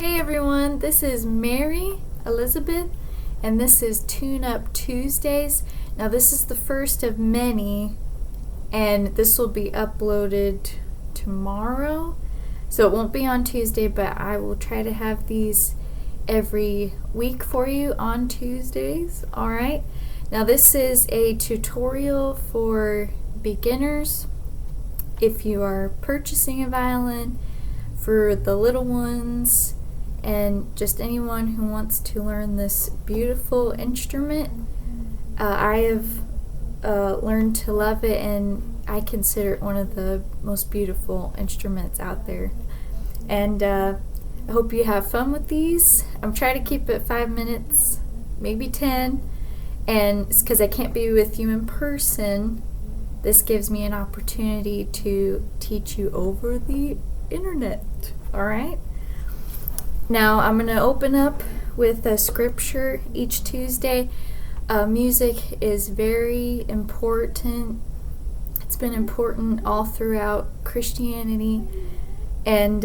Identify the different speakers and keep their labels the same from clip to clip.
Speaker 1: Hey everyone, this is Mary Elizabeth, and this is Tune Up Tuesdays. Now this is the first of many, and this will be uploaded tomorrow, so it won't be on Tuesday, but I will try to have these every week for you on Tuesdays. Alright, now this is a tutorial for beginners. If you are purchasing a violin, for the little ones, and just anyone who wants to learn this beautiful instrument. I have learned to love it, and I consider it one of the most beautiful instruments out there. And I hope you have fun with these. I'm trying to keep it 5 minutes, maybe 10, and it's because I can't be with you in person. This gives me an opportunity to teach you over the internet. Alright? Now I'm going to open up with a scripture each Tuesday. Music is very important. It's been important all throughout Christianity, and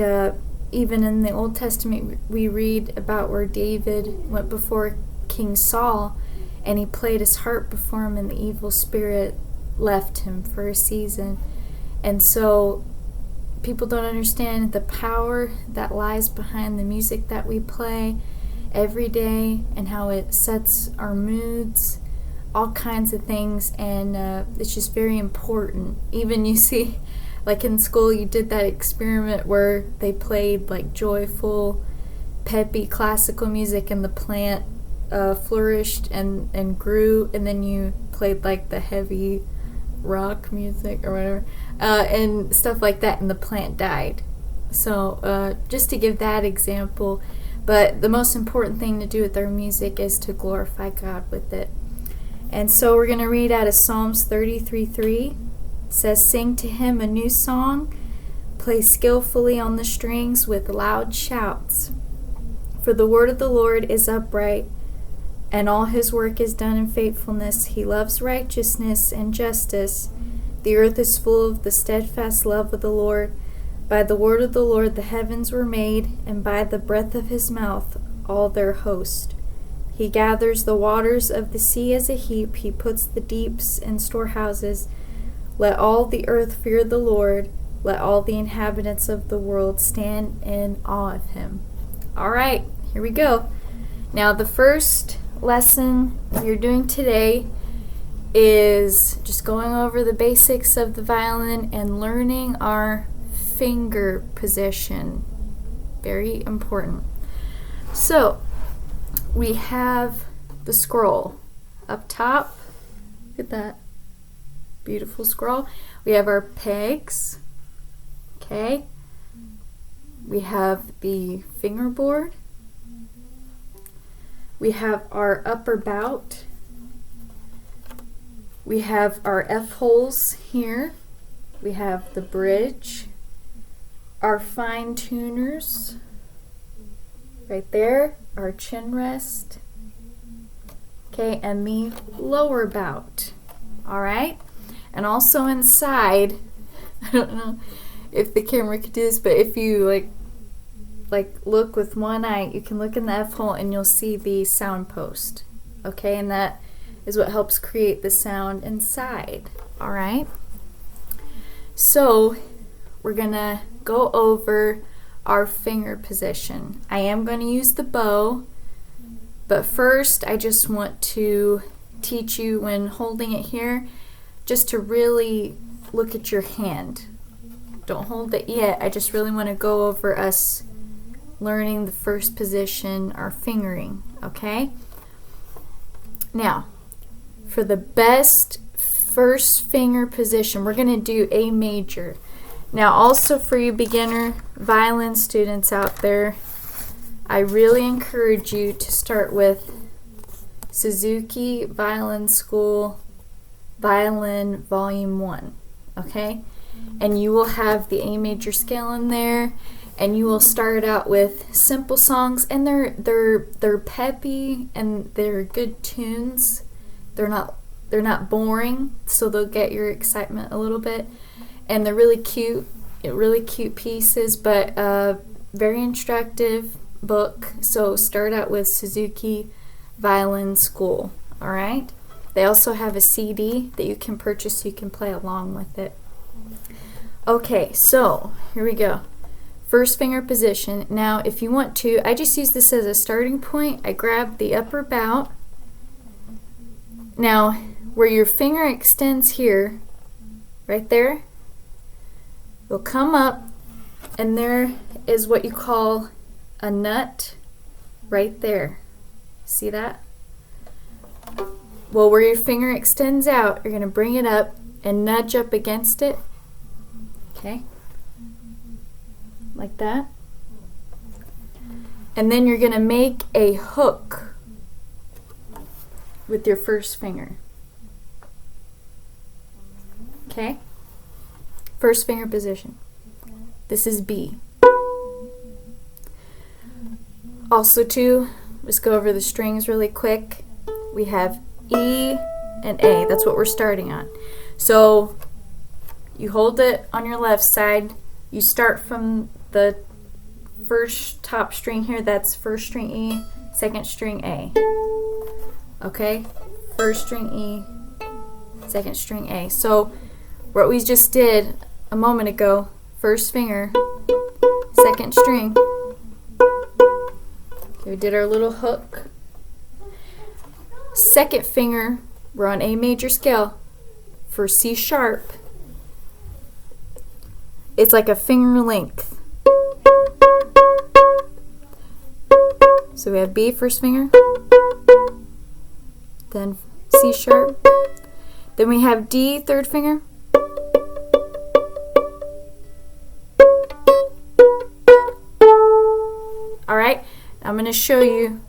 Speaker 1: even in the Old Testament we read about where David went before King Saul and he played his harp before him, and the evil spirit left him for a season. And so people don't understand the power that lies behind the music that we play every day, and how it sets our moods, all kinds of things, and it's just very important. Even you see, like in school, you did that experiment where they played like joyful, peppy classical music, and the plant flourished and grew, and then you played like the heavy rock music or whatever, and stuff like that, and the plant died. So just to give that example, but the most important thing to do with our music is to glorify God with it. And so we're going to read out of Psalms 33:3. It says, "Sing to him a new song, play skillfully on the strings with loud shouts. For the word of the Lord is upright, and all his work is done in faithfulness. He loves righteousness and justice. The earth is full of the steadfast love of the Lord. By the word of the Lord the heavens were made, and by the breath of his mouth all their host. He gathers the waters of the sea as a heap. He puts the deeps in storehouses. Let all the earth fear the Lord. Let all the inhabitants of the world stand in awe of him." All right, here we go. Now the first lesson we're doing today is just going over the basics of the violin and learning our finger position. Very important. So we have the scroll up top. Look at that beautiful scroll. We have our pegs. Okay. We have the fingerboard. We have our upper bout. We have our F-holes here. We have the bridge. Our fine tuners right there. Our chin rest. Okay, and the lower bout. Alright? And also inside, I don't know if the camera could do this, but if you like look with one eye, you can look in the F-hole and you'll see the sound post. Okay, and that is what helps create the sound inside. Alright? So we're gonna go over our finger position. I am going to use the bow, but first I just want to teach you, when holding it here, just to really look at your hand. Don't hold it yet. I just really want to go over us learning the first position, our fingering. Okay? Now, for the best first finger position, we're going to do A major. Now, also for you beginner violin students out there, I really encourage you to start with Suzuki Violin School Violin Volume 1. Okay? And you will have the A major scale in there, and you will start out with simple songs, and they're peppy and they're good tunes. They're not boring, so they'll get your excitement a little bit, and they're really cute pieces, but very instructive. book, so start out with Suzuki Violin School, all right? They also have a CD that you can purchase so you can play along with it. Okay, so here we go. First finger position. Now, if you want to, I just use this as a starting point. I grab the upper bout. Now, where your finger extends here, right there, you'll come up, and there is what you call a nut right there. See that? Well, where your finger extends out, you're going to bring it up and nudge up against it. Okay? Like that. And then you're going to make a hook with your first finger. Okay? First finger position. This is B. Also too, let's go over the strings really quick. We have E and A. That's what we're starting on. So you hold it on your left side. You start from the first top string here. That's first string E, second string A. Okay? First string E, second string A. So what we just did a moment ago, first finger, second string. Okay, we did our little hook. Second finger, we're on A major scale for C sharp. It's like a finger length. So we have B first finger, then C sharp, then we have D third finger, alright, I'm going to show you.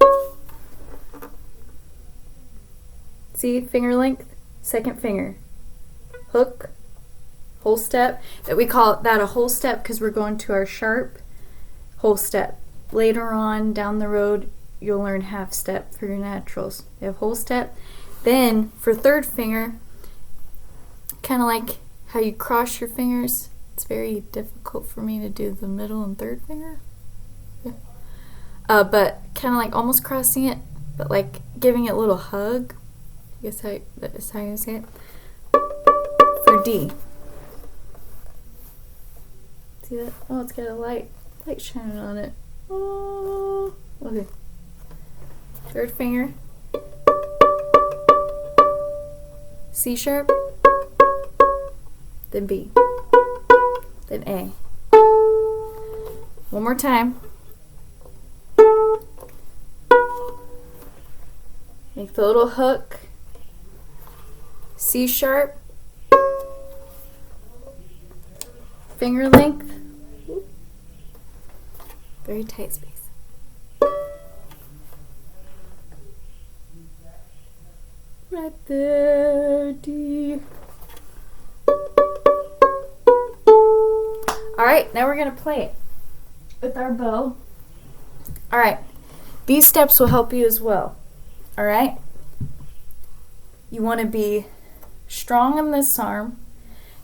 Speaker 1: See, finger length, second finger, hook, whole step. That we call that a whole step because we're going to our sharp whole step. Later on down the road, you'll learn half step for your naturals. You have whole step. Then for third finger, kind of like how you cross your fingers. It's very difficult for me to do the middle and third finger. Yeah. But kind of like almost crossing it, but like giving it a little hug. I guess that's how you say it. For D. See that? Oh, it's got a light shining on it. Oh, okay. Third finger. C sharp. Then B. Then A. One more time. Make the little hook. C sharp, finger length, very tight space. Right there, D. Alright, now we're going to play it with our bow. Alright, these steps will help you as well. Alright, you want to be strong on this arm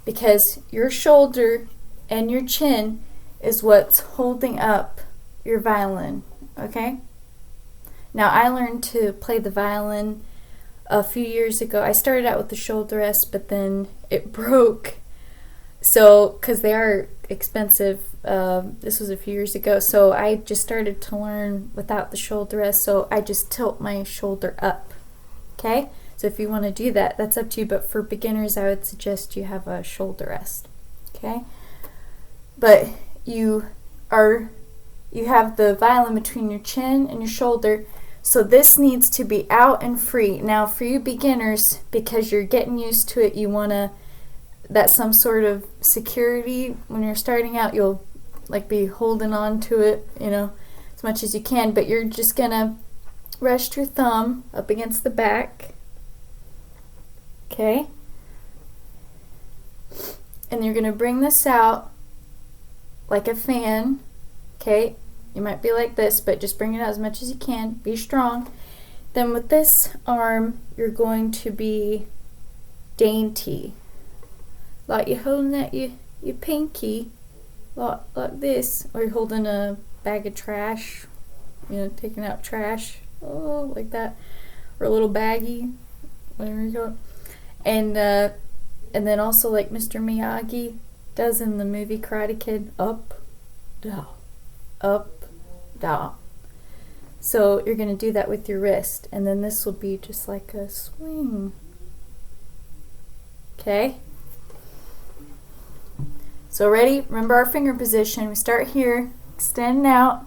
Speaker 1: because your shoulder and your chin is what's holding up your violin, okay? Now, I learned to play the violin a few years ago. I started out with the shoulder rest, but then it broke. So, because they are expensive, this was a few years ago, so I just started to learn without the shoulder rest, so I just tilt my shoulder up, okay? So if you want to do that, that's up to you, but for beginners, I would suggest you have a shoulder rest, okay? But you have the violin between your chin and your shoulder, so this needs to be out and free. Now, for you beginners, because you're getting used to it, you want to, that's some sort of security. When you're starting out, you'll like be holding on to it, you know, as much as you can, but you're just going to rest your thumb up against the back. Okay, and you're going to bring this out like a fan. Okay, you might be like this, but just bring it out as much as you can. Be strong. Then with this arm, you're going to be dainty. Like you're holding out your pinky, like this, or you're holding a bag of trash, taking out trash, oh, like that, or a little baggie, whatever you call it. And then also like Mr. Miyagi does in the movie Karate Kid, up, down, up, down. So you're going to do that with your wrist, and then this will be just like a swing. Okay? So ready? Remember our finger position. We start here, extend out,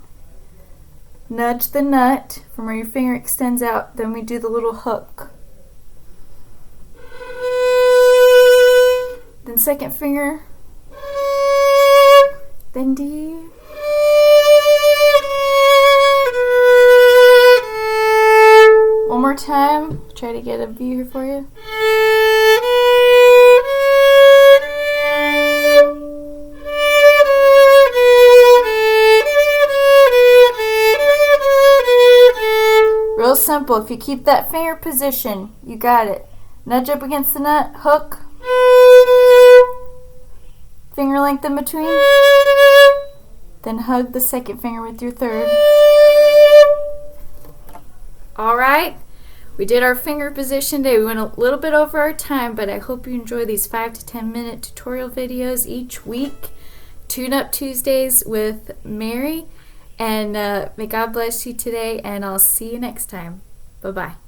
Speaker 1: nudge the nut from where your finger extends out, then we do the little hook. Then second finger, then D. One more time. Try to get a view here for you. Real simple. If you keep that finger position, you got it. Nudge up against the nut, hook, finger length in between, then hug the second finger with your third. Alright, we did our finger position today. We went a little bit over our time, but I hope you enjoy these 5 to 10 minute tutorial videos each week. Tune Up Tuesdays with Mary, and may God bless you today, and I'll see you next time. Bye-bye.